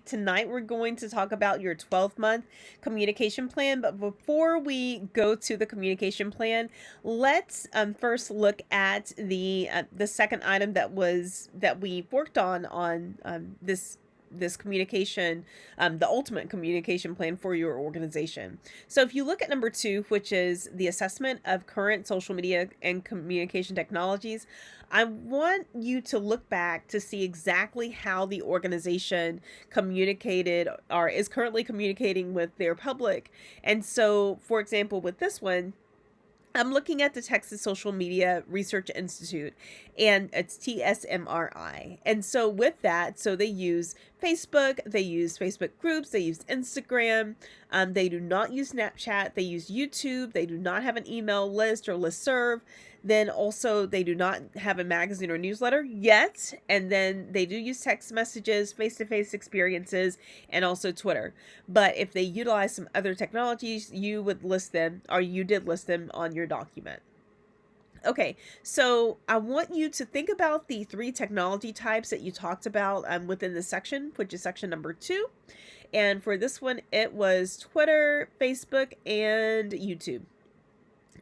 Tonight we're going to talk about your 12-month communication plan, but before we go to the communication plan, let's first look at the second item that we worked on this communication, the ultimate communication plan for your organization. So if you look at number 2, which is the assessment of current social media and communication technologies, I want you to look back to see exactly how the organization communicated or is currently communicating with their public. And so, for example, with this one, I'm looking at the Texas Social Media Research Institute, and it's TSMRI. And so with that, so they use Facebook groups, they use Instagram, they do not use Snapchat, they use YouTube, they do not have an email list or listserv. Then also they do not have a magazine or newsletter yet. And then they do use text messages, face-to-face experiences, and also Twitter. But if they utilize some other technologies, you would list them, or you did list them on your document. Okay, so I want you to think about the 3 technology types that you talked about within the section, which is section number 2. And for this one, it was Twitter, Facebook, and YouTube.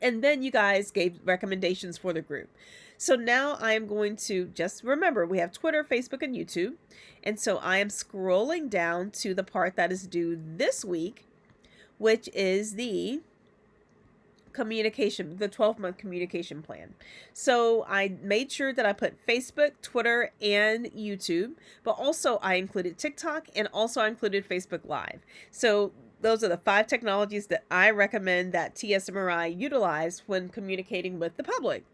And then you guys gave recommendations for the group. So now I am going to just remember we have Twitter, Facebook, and YouTube. And so I am scrolling down to the part that is due this week, which is the communication, the 12-month communication plan. So I made sure that I put Facebook, Twitter, and YouTube, but also I included TikTok, and also I included Facebook Live. So those are the 5 technologies that I recommend that TSMRI utilize when communicating with the public.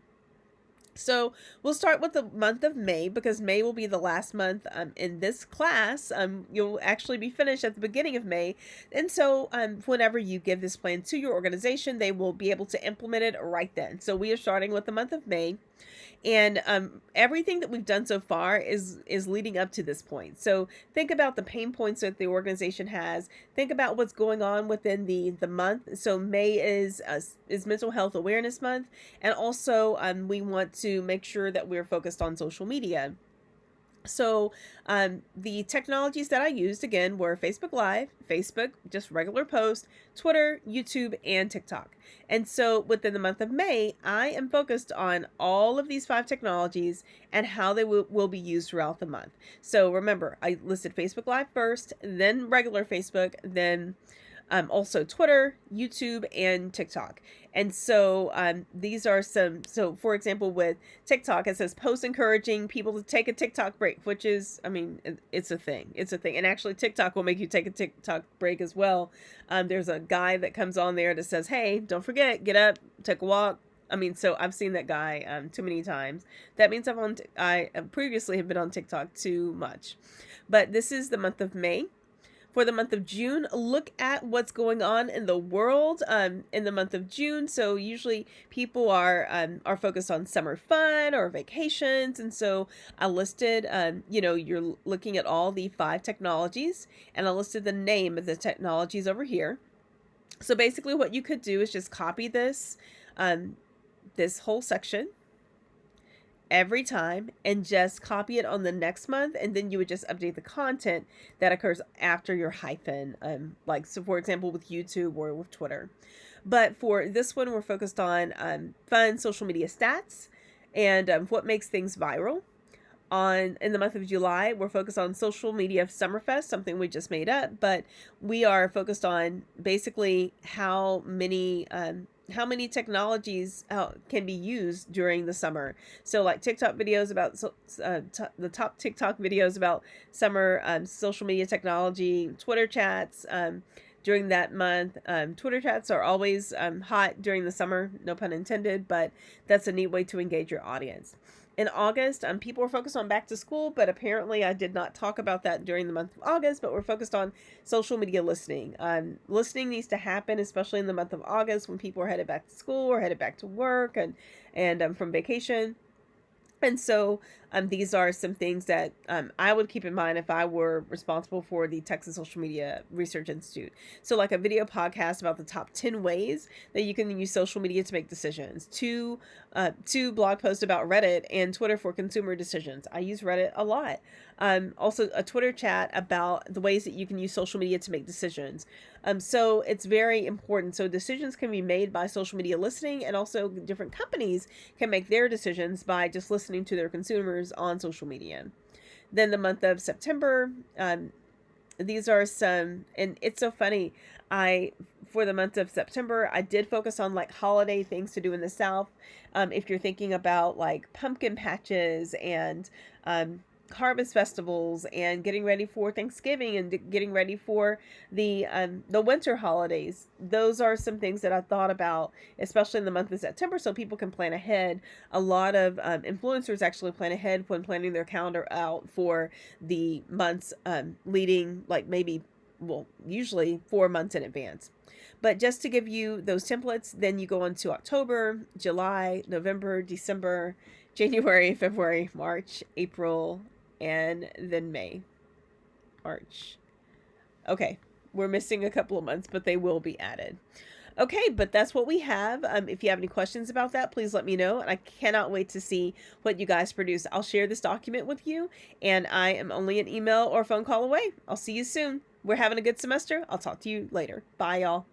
So we'll start with the month of May, because May will be the last month in this class. You'll actually be finished at the beginning of May. And so whenever you give this plan to your organization, they will be able to implement it right then. So we are starting with the month of May. And everything that we've done so far is leading up to this point. So think about the pain points that the organization has. Think about what's going on within the month. So May is Mental Health Awareness Month, and also we want to make sure that we're focused on social media. So the technologies that I used again were Facebook Live, Facebook, just regular post, Twitter, YouTube, and TikTok. And so within the month of May, I am focused on all of these 5 technologies and how they will be used throughout the month. So remember, I listed Facebook Live first, then regular Facebook, then also Twitter, YouTube, and TikTok. And so these are some, so for example, with TikTok, it says post encouraging people to take a TikTok break, which is, I mean, it's a thing. It's a thing. And actually TikTok will make you take a TikTok break as well. There's a guy that comes on there that says, hey, don't forget, get up, take a walk. I mean, so I've seen that guy too many times. That means I previously have been on TikTok too much. But this is the month of May. For the month of June, look at what's going on in the world in the month of June. So usually people are focused on summer fun or vacations. And so I listed, you're looking at all the 5 technologies, and I listed the name of the technologies over here. So basically what you could do is just copy this whole section every time and just copy it on the next month, and then you would just update the content that occurs after your hyphen, like so for example with YouTube or with Twitter. But for this one, we're focused on fun social media stats and what makes things viral. In the month of July, we're focused on social media Summerfest, something we just made up, but we are focused on basically how many technologies can be used during the summer. So like TikTok videos about the top TikTok videos about summer social media technology, Twitter chats during that month. Twitter chats are always hot during the summer, no pun intended, but that's a neat way to engage your audience. In August, people were focused on back to school, but apparently I did not talk about that during the month of August, but we're focused on social media listening. Listening needs to happen, especially in the month of August when people are headed back to school or headed back to work and from vacation. And so These are some things that I would keep in mind if I were responsible for the Texas Social Media Research Institute. So like a video podcast about the top 10 ways that you can use social media to make decisions, two blog posts about Reddit and Twitter for consumer decisions. I use Reddit a lot. Also a Twitter chat about the ways that you can use social media to make decisions. So it's very important. So decisions can be made by social media listening, and also different companies can make their decisions by just listening to their consumers on social media. Then the month of September, these are some, and it's so funny. For the month of September, I did focus on like holiday things to do in the South. If you're thinking about like pumpkin patches and harvest festivals and getting ready for Thanksgiving and getting ready for the winter holidays, those are some things that I thought about, especially in the month of September, so people can plan ahead. A lot of influencers actually plan ahead when planning their calendar out for the months leading, like maybe, well, usually 4 months in advance. But just to give you those templates, then you go on to October, July, November, December, January, February, March, April, and then May. March. Okay, we're missing a couple of months, but they will be added. Okay, but that's what we have. If you have any questions about that, please let me know. And I cannot wait to see what you guys produce. I'll share this document with you, and I am only an email or phone call away. I'll see you soon. We're having a good semester. I'll talk to you later. Bye, y'all.